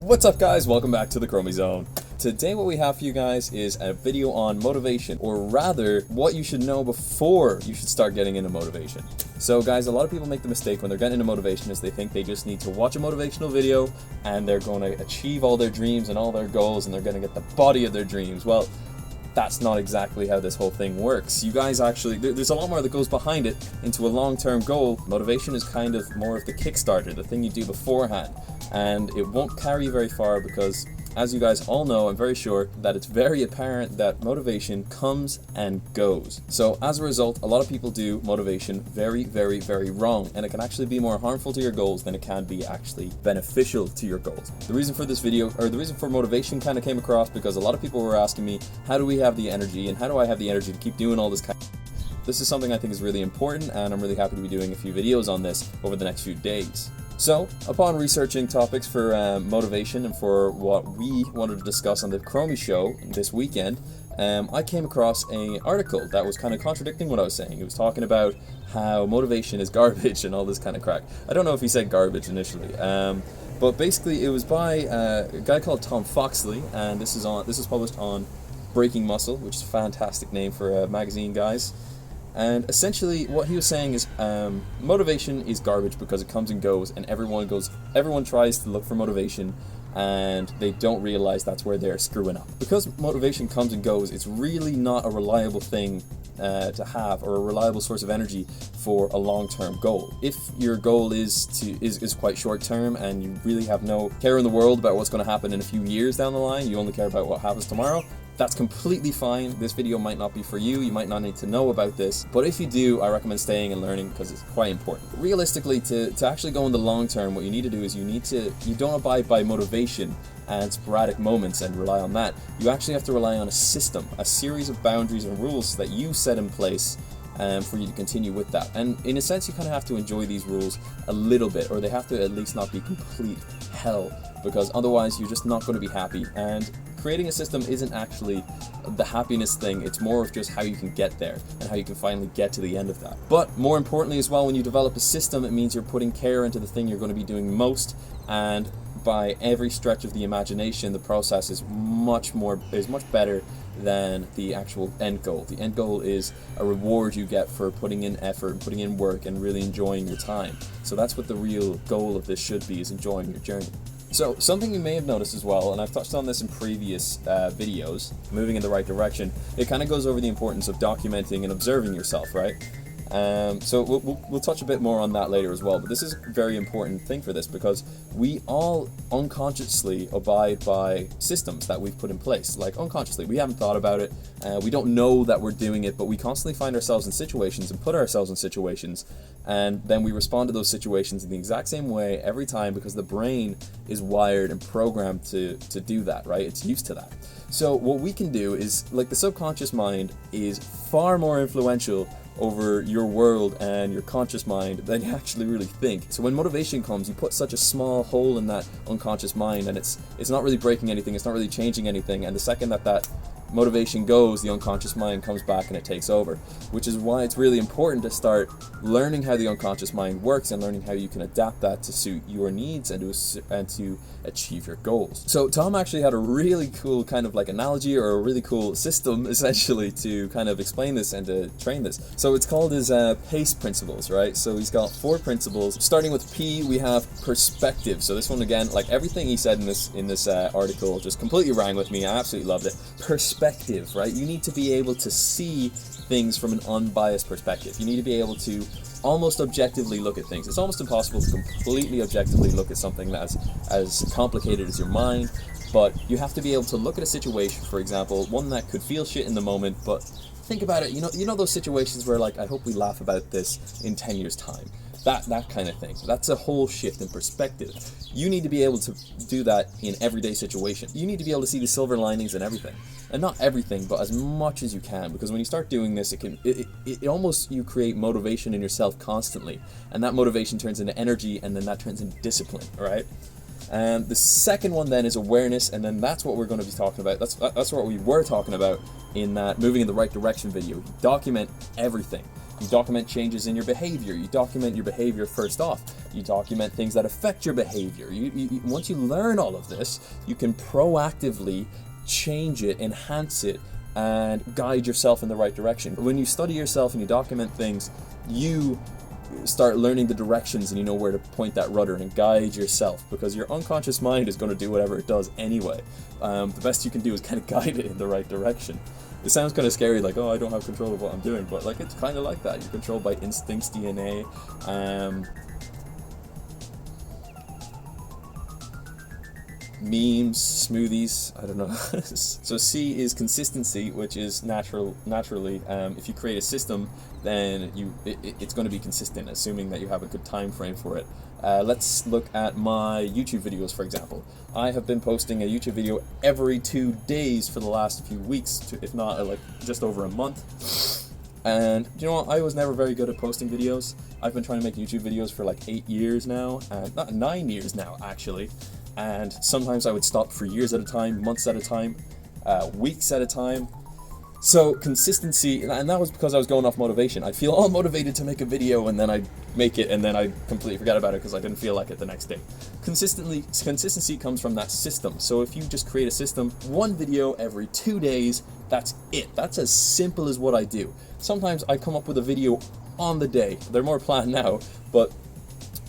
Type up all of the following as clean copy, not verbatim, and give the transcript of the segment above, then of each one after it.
What's up guys, welcome back to the Cromey Zone. Today what we have for you guys is a video on motivation, or rather, what you should know before you should start getting into motivation. So guys, a lot of people make the mistake when they're getting into motivation is they think they just need to watch a motivational video and they're going to achieve all their dreams and all their goals and they're going to get the body of their dreams. Well, that's not exactly how this whole thing works. You guys actually, there's a lot more that goes behind it into a long-term goal. Motivation is kind of more of the Kickstarter, the thing you do beforehand. And it won't carry you very far because, as you guys all know, I'm very sure that it's very apparent that motivation comes and goes. So as a result, a lot of people do motivation very, very, very wrong, and it can actually be more harmful to your goals than it can be actually beneficial to your goals. The reason for this video, or the reason for motivation, kind of came across because a lot of people were asking me, how do we have the energy, and how do I have the energy to keep doing all this kind of... This is something I think is really important, and I'm really happy to be doing a few videos on this over the next few days. So, upon researching topics for motivation and for what we wanted to discuss on the Cromey show this weekend, I came across an article that was kind of contradicting what I was saying. It was talking about how motivation is garbage and all this kind of crack. I don't know if he said garbage initially, but basically it was by a guy called Tom Foxley, and this is published on Breaking Muscle, which is a fantastic name for a magazine, guys. And essentially what he was saying is motivation is garbage because it comes and goes, and everyone tries to look for motivation and they don't realize that's where they're screwing up. Because motivation comes and goes, it's really not a reliable thing to have, or a reliable source of energy for a long-term goal. If your goal is quite short-term and you really have no care in the world about what's going to happen in a few years down the line, you only care about what happens tomorrow, that's completely fine. This video might not be for you, you might not need to know about this, but if you do, I recommend staying and learning because it's quite important. Realistically, to actually go in the long term, what you need to do is you don't abide by motivation and sporadic moments and rely on that. You actually have to rely on a system, a series of boundaries and rules that you set in place for you to continue with that. And in a sense, you kind of have to enjoy these rules a little bit, or they have to at least not be complete hell, because otherwise you're just not going to be happy. And creating a system isn't actually the happiness thing, it's more of just how you can get there and how you can finally get to the end of that. But more importantly as well, when you develop a system, it means you're putting care into the thing you're going to be doing most, and by every stretch of the imagination, the process is much better than the actual end goal. The end goal is a reward you get for putting in effort and putting in work and really enjoying your time. So that's what the real goal of this should be, is enjoying your journey. So something you may have noticed as well, and I've touched on this in previous videos, moving in the right direction, it kind of goes over the importance of documenting and observing yourself, right? So we'll touch a bit more on that later as well, but this is a very important thing for this because we all unconsciously abide by systems that we've put in place. Like unconsciously, we haven't thought about it, we don't know that we're doing it, but we constantly find ourselves in situations and put ourselves in situations, and then we respond to those situations in the exact same way every time because the brain is wired and programmed to do that, right? It's used to that. So what we can do is, like, the subconscious mind is far more influential over your world and your conscious mind than you actually really think. So when motivation comes, you put such a small hole in that unconscious mind, and it's not really breaking anything, it's not really changing anything, and the second that motivation goes, the unconscious mind comes back and it takes over, which is why it's really important to start learning how the unconscious mind works and learning how you can adapt that to suit your needs and to achieve your goals. So Tom actually had a really cool kind of like analogy, or a really cool system essentially, to kind of explain this and to train this. So it's called his PACE principles, right? So he's got 4 principles. Starting with P, we have perspective. So this one, again, like everything he said in this article just completely rang with me. I absolutely loved it. Perspective, right? You need to be able to see things from an unbiased perspective. You need to be able to almost objectively look at things. It's almost impossible to completely objectively look at something that's as complicated as your mind, but you have to be able to look at a situation, for example, one that could feel shit in the moment, but think about it, you know those situations where, like, I hope we laugh about this in 10 years time. That kind of thing. That's a whole shift in perspective. You need to be able to do that in everyday situation. You need to be able to see the silver linings in everything. And not everything, but as much as you can, because when you start doing this, it almost, you create motivation in yourself constantly, and that motivation turns into energy, and then that turns into discipline, right? And the second one then is awareness, and then that's what we're going to be talking about. That's what we were talking about in that moving in the right direction video. Document everything. You document changes in your behavior. You document your behavior first off. You document things that affect your behavior. Once you learn all of this, you can proactively change it, enhance it, and guide yourself in the right direction. When you study yourself and you document things, you start learning the directions and you know where to point that rudder and guide yourself, because your unconscious mind is going to do whatever it does anyway. The best you can do is kind of guide it in the right direction. It sounds kind of scary, like, oh, I don't have control of what I'm doing, but like, it's kind of like that. You're controlled by instincts, DNA, memes, smoothies, I don't know. So C is consistency, which is naturally, if you create a system, then it's going to be consistent, assuming that you have a good time frame for it. Let's look at my YouTube videos, for example. I have been posting a YouTube video every 2 days for the last few weeks, if not like just over a month. And you know what? I was never very good at posting videos. I've been trying to make YouTube videos for like 8 years now, and not 9 years now actually. And sometimes I would stop for years at a time, months at a time, weeks at a time. So consistency, and that was because I was going off motivation. I'd feel all motivated to make a video, and then I'd make it, and then I'd completely forget about it because I didn't feel like it the next day. Consistency comes from that system. So if you just create a system, 1 video every 2 days, that's it. That's as simple as what I do. Sometimes I come up with a video on the day. They're more planned now, but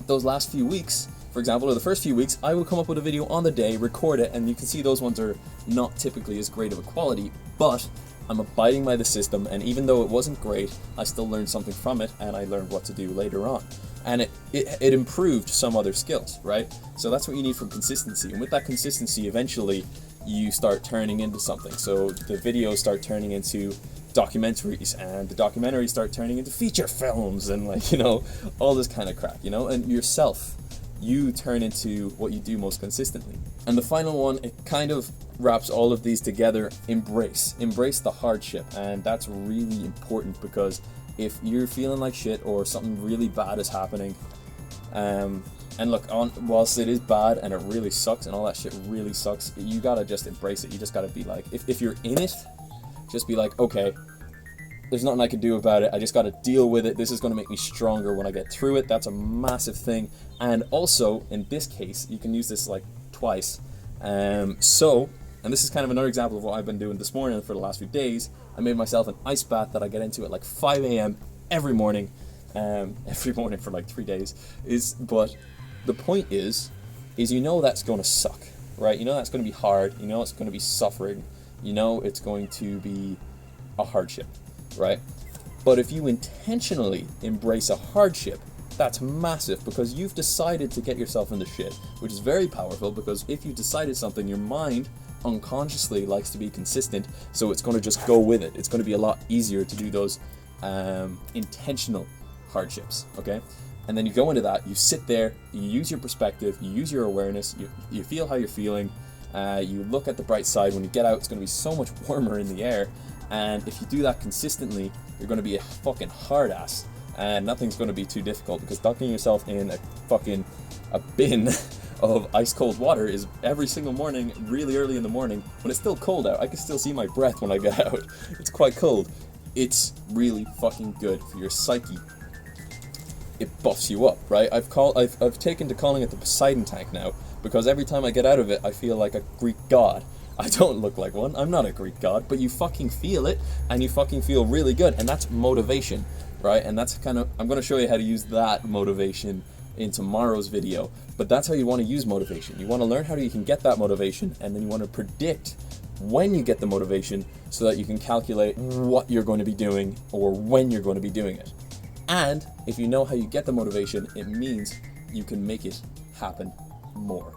those last few weeks, for example, or the first few weeks, I would come up with a video on the day, record it, and you can see those ones are not typically as great of a quality, but I'm abiding by the system, and even though it wasn't great, I still learned something from it, and I learned what to do later on. And it improved some other skills, right? So that's what you need from consistency. And with that consistency, eventually, you start turning into something. So the videos start turning into documentaries, and the documentaries start turning into feature films, and like, you know, all this kind of crap, you know? And yourself, you turn into what you do most consistently. And the final one, it kind of wraps all of these together. Embrace the hardship. And that's really important, because if you're feeling like shit or something really bad is happening, and look, whilst it is bad and it really sucks and all that shit really sucks, you gotta just embrace it. You just gotta be like, if you're in it, just be like, okay, there's nothing I can do about it. I just got to deal with it. This is going to make me stronger when I get through it. That's a massive thing. And also, in this case, you can use this like twice. And this is kind of another example of what I've been doing this morning for the last few days. I made myself an ice bath that I get into at like 5 a.m. every morning for like 3 days. But the point is you know that's going to suck, right? You know that's going to be hard. You know it's going to be suffering. You know it's going to be a hardship. Right? But if you intentionally embrace a hardship, that's massive, because you've decided to get yourself in the shit, which is very powerful, because if you decided something, your mind unconsciously likes to be consistent, so it's going to just go with it. It's going to be a lot easier to do those intentional hardships, okay? And then you go into that, you sit there, you use your perspective, you use your awareness, you feel how you're feeling, you look at the bright side. When you get out, it's going to be so much warmer in the air. And if you do that consistently, you're going to be a fucking hard ass, and nothing's going to be too difficult, because dunking yourself in a bin of ice cold water is every single morning, really early in the morning, when it's still cold out. I can still see my breath when I get out. It's quite cold. It's really fucking good for your psyche. It buffs you up, right? I've taken to calling it the Poseidon tank now, because every time I get out of it, I feel like a Greek god. I don't look like one. I'm not a Greek god, but you fucking feel it, and you fucking feel really good, and that's motivation, right? And that's I'm going to show you how to use that motivation in tomorrow's video, but that's how you want to use motivation. You want to learn how you can get that motivation, and then you want to predict when you get the motivation so that you can calculate what you're going to be doing or when you're going to be doing it. And if you know how you get the motivation, it means you can make it happen more,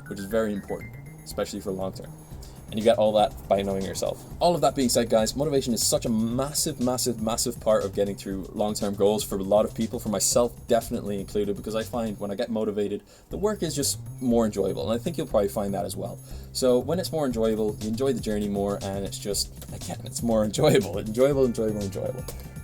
which is very important, especially for long term. And you get all that by knowing yourself. All of that being said, guys, motivation is such a massive, massive, massive part of getting through long-term goals for a lot of people, for myself definitely included, because I find when I get motivated, the work is just more enjoyable. And I think you'll probably find that as well. So when it's more enjoyable, you enjoy the journey more, and it's just, again, it's more enjoyable. Enjoyable.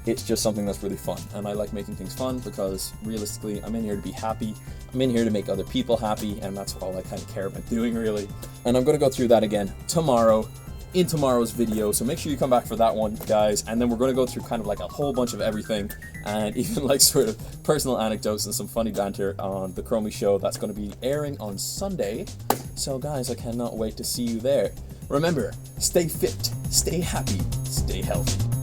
It's just something that's really fun. And I like making things fun because realistically, I'm in here to be happy. I'm in here to make other people happy, and that's all I kind of care about doing, really. And I'm going to go through that again tomorrow in tomorrow's video, so make sure you come back for that one, guys. And then we're going to go through kind of like a whole bunch of everything, and even like sort of personal anecdotes and some funny banter on the Cromey show that's going to be airing on Sunday. So guys, I cannot wait to see you there. Remember, stay fit, stay happy, stay healthy.